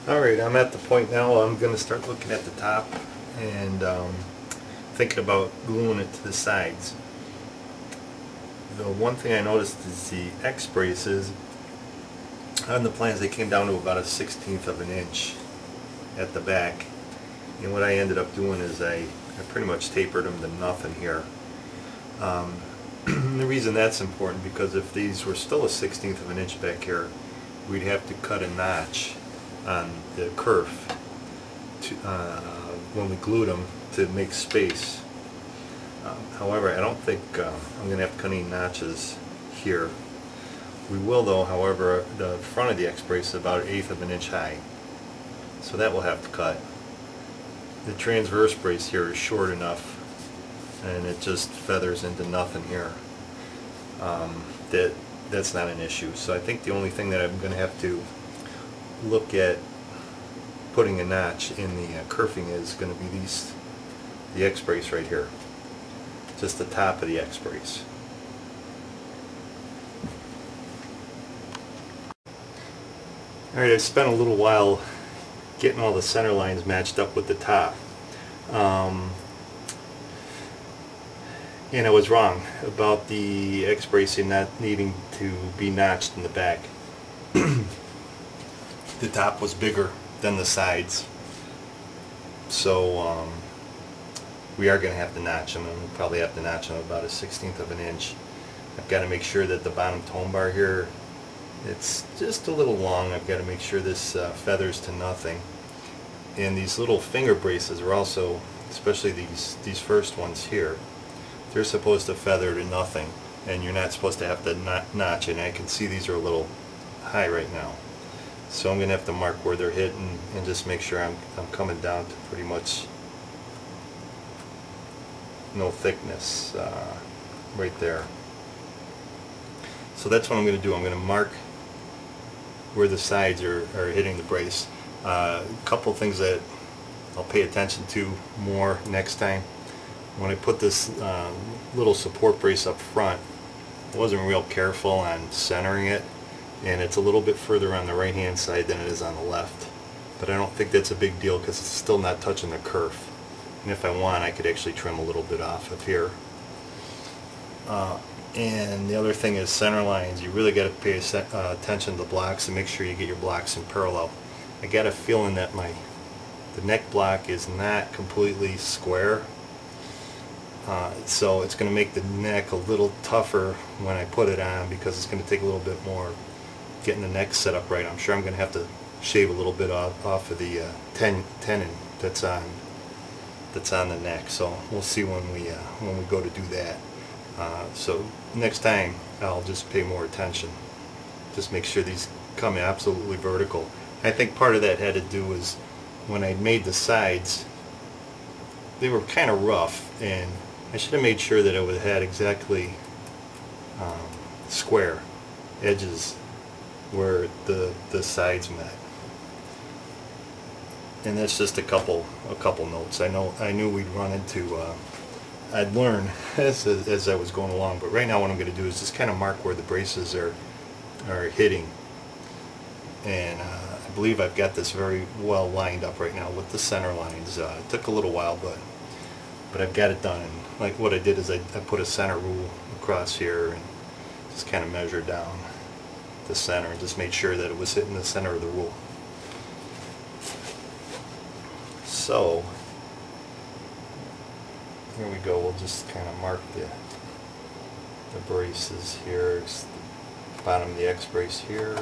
Alright, I'm at the point now I'm going to start looking at the top and thinking about gluing it to the sides. The one thing I noticed is the X braces on the plans, they came down to about a 1/16 of an inch at the back, and what I ended up doing is I pretty much tapered them to nothing here. The reason that's important, because if these were still a 1/16 of an inch back here, we'd have to cut a notch on the kerf to, when we glued them, to make space. However, I don't think I'm going to have to cut any notches here. We will though, however, the front of the X brace is about 1/8 of an inch high, so that will have to cut. The transverse brace here is short enough, and it just feathers into nothing here. That's not an issue. So I think the only thing that I'm going to have to look at putting a notch in the kerfing is going to be the X brace right here, just the top of the X brace. Alright, I've spent a little while getting all the center lines matched up with the top. And I was wrong about the X bracing not needing to be notched in the back. The top was bigger than the sides, so we are going to have to notch them, and we'll probably have to notch them about a 1/16 of an inch. I've got to make sure that the bottom tone bar here, it's just a little long. I've got to make sure this feathers to nothing. And these little finger braces are also, especially these first ones here, they're supposed to feather to nothing, and you're not supposed to have to notch. And I can see these are a little high right now, so I'm going to have to mark where they're hitting and just make sure I'm coming down to pretty much no thickness right there. So that's what I'm going to do. I'm going to mark where the sides are hitting the brace. A couple things that I'll pay attention to more next time. When I put this little support brace up front, I wasn't real careful on centering it, and it's a little bit further on the right hand side than it is on the left. But I don't think that's a big deal because it's still not touching the kerf. And if I want, I could actually trim a little bit off of here. And the other thing is center lines. You really got to pay attention to the blocks and make sure you get your blocks in parallel. I got a feeling that the neck block is not completely square, so it's going to make the neck a little tougher when I put it on, because it's going to take a little bit more getting the neck set up right. I'm sure I'm going to have to shave a little bit off of the tenon that's on the neck. So we'll see when we go to do that. So next time I'll just pay more attention. Just make sure these come absolutely vertical. I think part of that had to do with when I made the sides, they were kind of rough, and I should have made sure that it had exactly square edges where the sides met. And that's just a couple notes. I knew we'd run into. I'd learn as I was going along, but right now what I'm going to do is just kind of mark where the braces are hitting, and I believe I've got this very well lined up right now with the center lines. It took a little while, but I've got it done. And like what I did is I put a center rule across here and just kind of measured down the center and just made sure that it was hitting the center of the rule. So here we go. We'll just kind of mark the braces here. It's the bottom of the X brace here.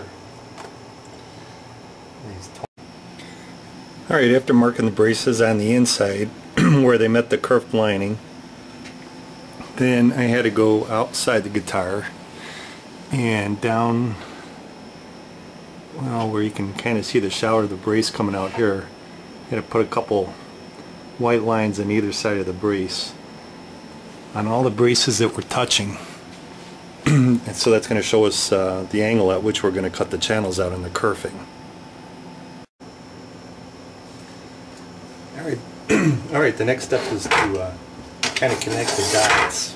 Alright, after marking the braces on the inside where they met the kerf lining, then I had to go outside the guitar and down, well, where you can kind of see the shower of the brace coming out here. I had to put a couple white lines on either side of the brace on all the braces that were touching. And so that's going to show us the angle at which we're going to cut the channels out in the kerfing. Alright, the next step is to kind of connect the dots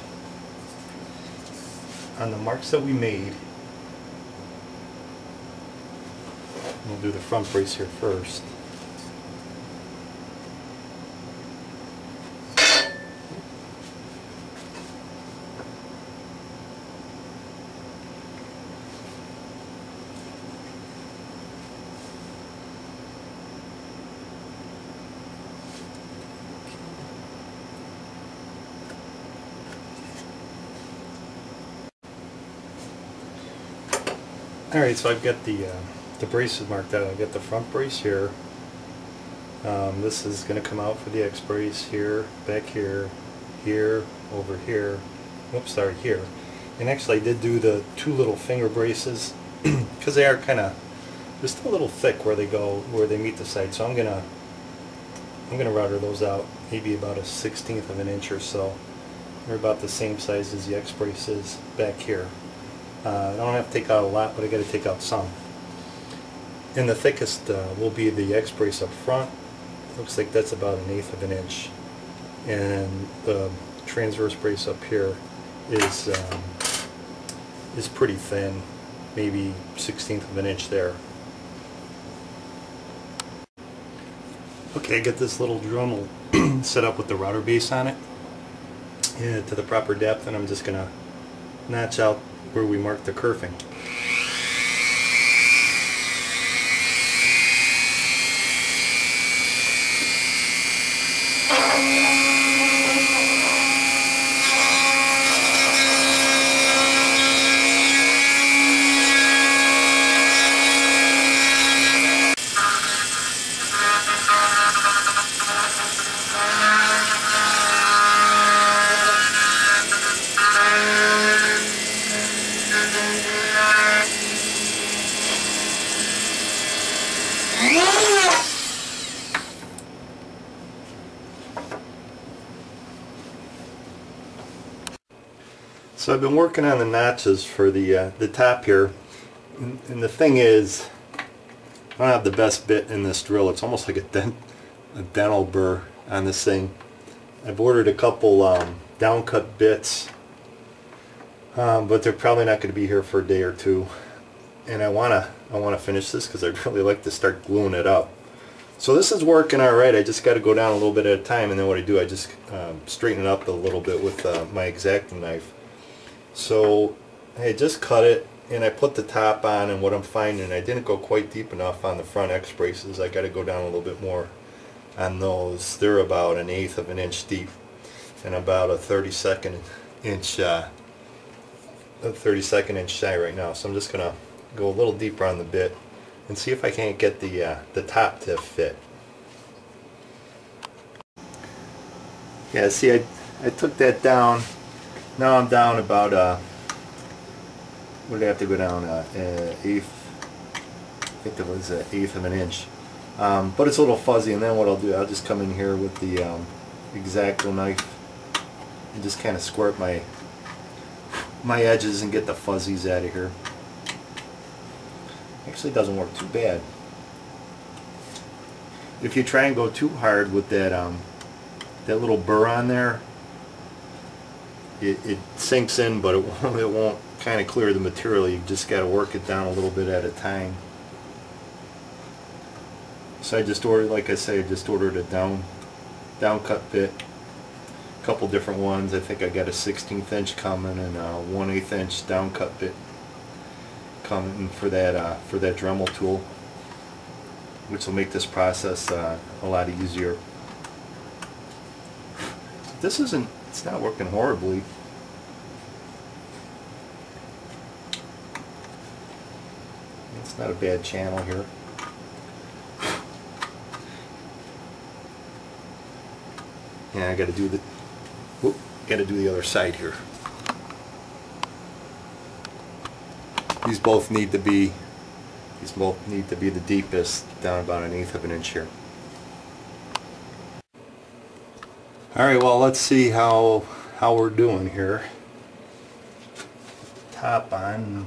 on the marks that we made. We'll do the front brace here first. Alright, so I've got the braces marked out. I've got the front brace here. This is going to come out for the X brace here, back here, here, over here. Oops, sorry, here. And actually I did do the two little finger braces because they are kind of just a little thick where they go, where they meet the side. So I'm gonna router those out maybe about a 1/16 of an inch or so. They're about the same size as the X braces back here. I don't have to take out a lot, but I got to take out some. And the thickest will be the X brace up front. Looks like that's about 1/8 of an inch. And the transverse brace up here is pretty thin, maybe 1/16 of an inch there. Okay, I got this little Dremel set up with the router base on it to the proper depth, and I'm just gonna notch out where we marked the kerfing. So I've been working on the notches for the top here, and the thing is, I don't have the best bit in this drill. It's almost like a dental burr on this thing. I've ordered a couple downcut bits, but they're probably not going to be here for a day or two. And I wanna finish this because I'd really like to start gluing it up. So this is working all right. I just got to go down a little bit at a time, and then what I do, I just straighten it up a little bit with my X-Acto knife. So I just cut it, and I put the top on, and what I'm finding, I didn't go quite deep enough on the front X braces. I got to go down a little bit more on those. They're about 1/8 of an inch deep and about a 32nd inch shy right now. So I'm just gonna go a little deeper on the bit and see if I can't get the top to fit. Yeah, see, I took that down. Now I'm down about what did I have to go down? Eighth. I think it was 1/8 of an inch. But it's a little fuzzy, and then what I'll do, I'll just come in here with the X-Acto knife and just kind of squirt my edges and get the fuzzies out of here. Actually, it doesn't work too bad. If you try and go too hard with that that little burr on there, it sinks in, but it won't kind of clear the material. You just got to work it down a little bit at a time. So I just ordered, like I say, I just ordered a down cut bit, a couple different ones. I think I got a 1/16 inch coming and a 1/8 inch down cut bit coming for that Dremel tool, which will make this process a lot easier. This isn't, it's not working horribly. It's not a bad channel here. Yeah, I got to do the other side here. These both need to be the deepest, down about 1/8 of an inch here. All right, well, let's see how we're doing here. Top on.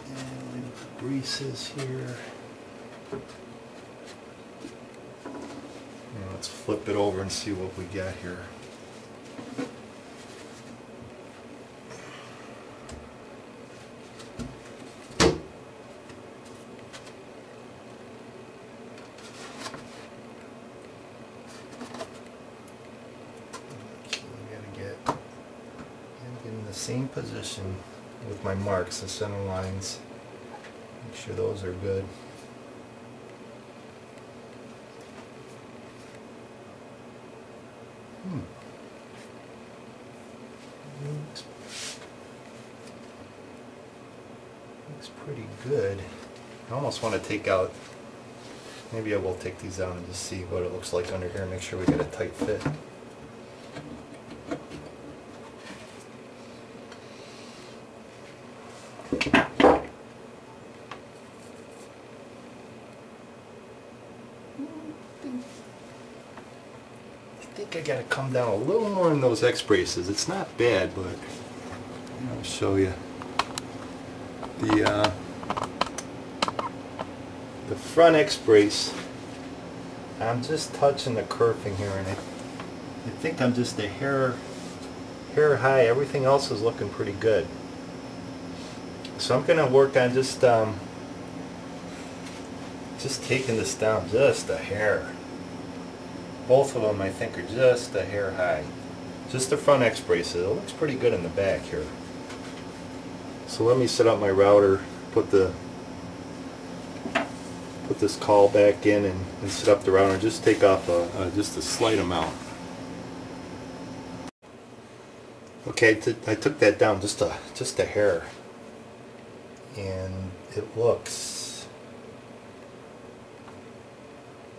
And the braces here. Now let's flip it over and see what we got here. same position with my marks, the center lines. Make sure those are good. Looks pretty good. I almost want to take out, maybe I will take these out and just see what it looks like under here, make sure we get a tight fit. I think I got to come down a little more in those X braces. It's not bad, but I'll show you. The front X brace, I'm just touching the kerfing here, and I think I'm just a hair high. Everything else is looking pretty good. So I'm going to work on just taking this down just a hair. Both of them I think are just a hair high. Just the front X braces. It looks pretty good in the back here. So let me set up my router, put this call back in and set up the router and just take off just a slight amount. Okay, I took that down just a hair, and it looks,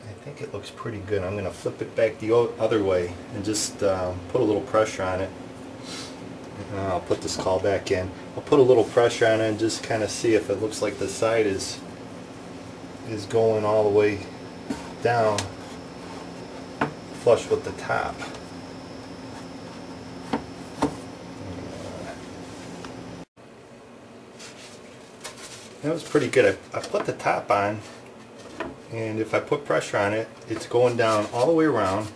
I think it looks pretty good. I'm going to flip it back the other way and just put a little pressure on it. I'll put this call back in. I'll put a little pressure on it and just kind of see if it looks like the side is going all the way down flush with the top. That was pretty good. I put the top on, and if I put pressure on it, it's going down all the way around,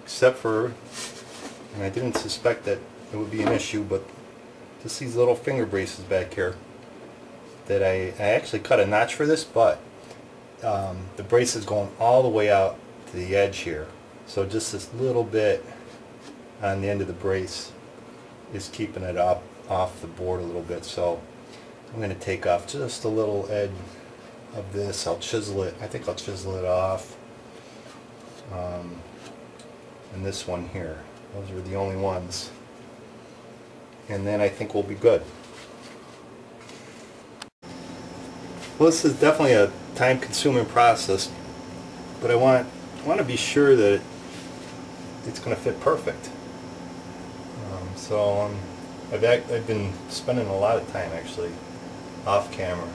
except for, and I didn't suspect that it would be an issue, but just these little finger braces back here that I actually cut a notch for this, but the brace is going all the way out to the edge here, so just this little bit on the end of the brace is keeping it up off the board a little bit. So I'm going to take off just a little edge of this. I'll chisel it. I think I'll chisel it off. And this one here. Those are the only ones. And then I think we'll be good. Well, this is definitely a time-consuming process, but I want to be sure that it's going to fit perfect. I've been spending a lot of time actually off camera.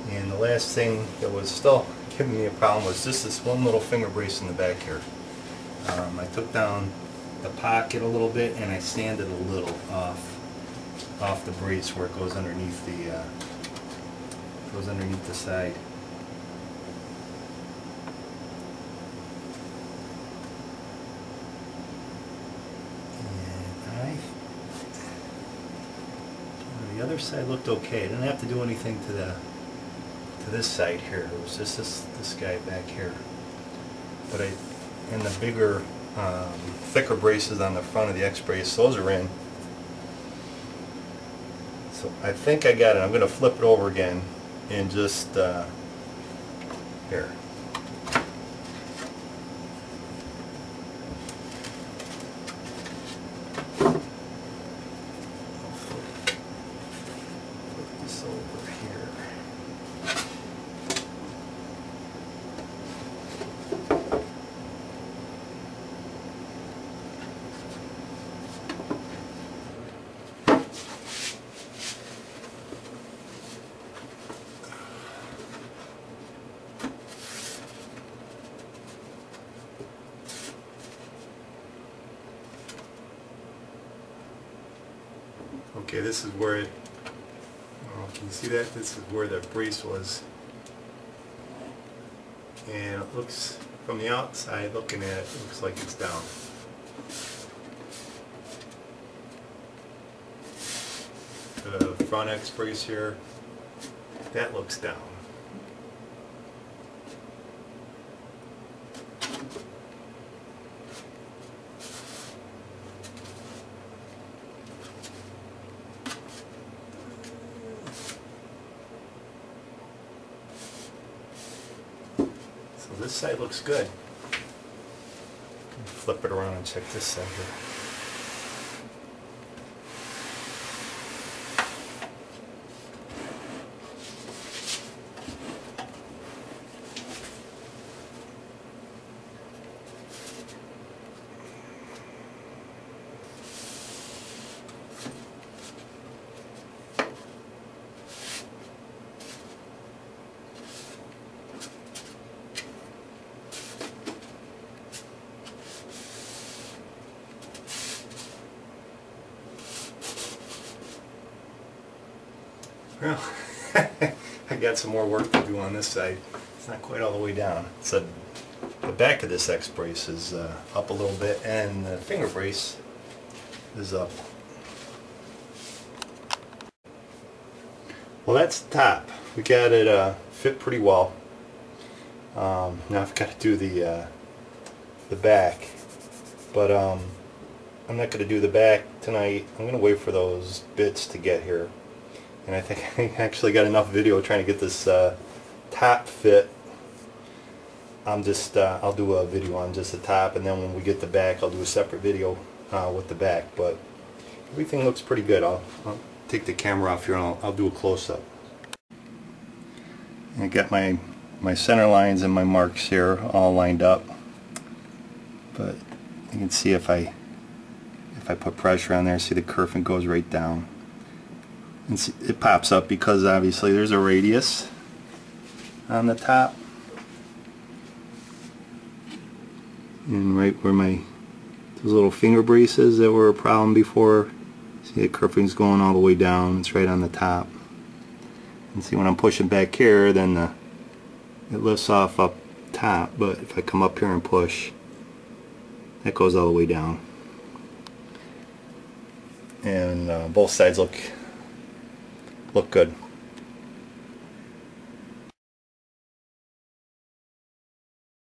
And the last thing that was still giving me a problem was just this one little finger brace in the back here. I took down the pocket a little bit and I sanded a little off the brace where it goes underneath the side. And the other side looked okay. I didn't have to do anything to this side here. It was just this guy back here. But and the bigger, thicker braces on the front of the X brace, those are in. So I think I got it. I'm going to flip it over again and just here. Flip this over here. Okay, this is where it, can you see that? This is where the brace was. And it looks, from the outside looking at it, it looks like it's down. The front X brace here, that looks down. So this side looks good. Flip it around and check this side here. Well, I got some more work to do on this side. It's not quite all the way down. So the back of this X brace is up a little bit, and the finger brace is up. Well, that's the top. We got it fit pretty well. Now I've got to do the back, but I'm not going to do the back tonight. I'm going to wait for those bits to get here. And I think I actually got enough video trying to get this top fit. I'll do a video on just the top, and then when we get the back, I'll do a separate video with the back. But everything looks pretty good. I'll take the camera off here and I'll do a close-up. I got my center lines and my marks here all lined up. But you can see if I put pressure on there, see the kerfing goes right down. And see, it pops up because obviously there's a radius on the top. And right where those little finger braces that were a problem before, see the kerfing's going all the way down. It's right on the top. And see when I'm pushing back here, then it lifts off up top. But if I come up here and push, that goes all the way down. And both sides look good.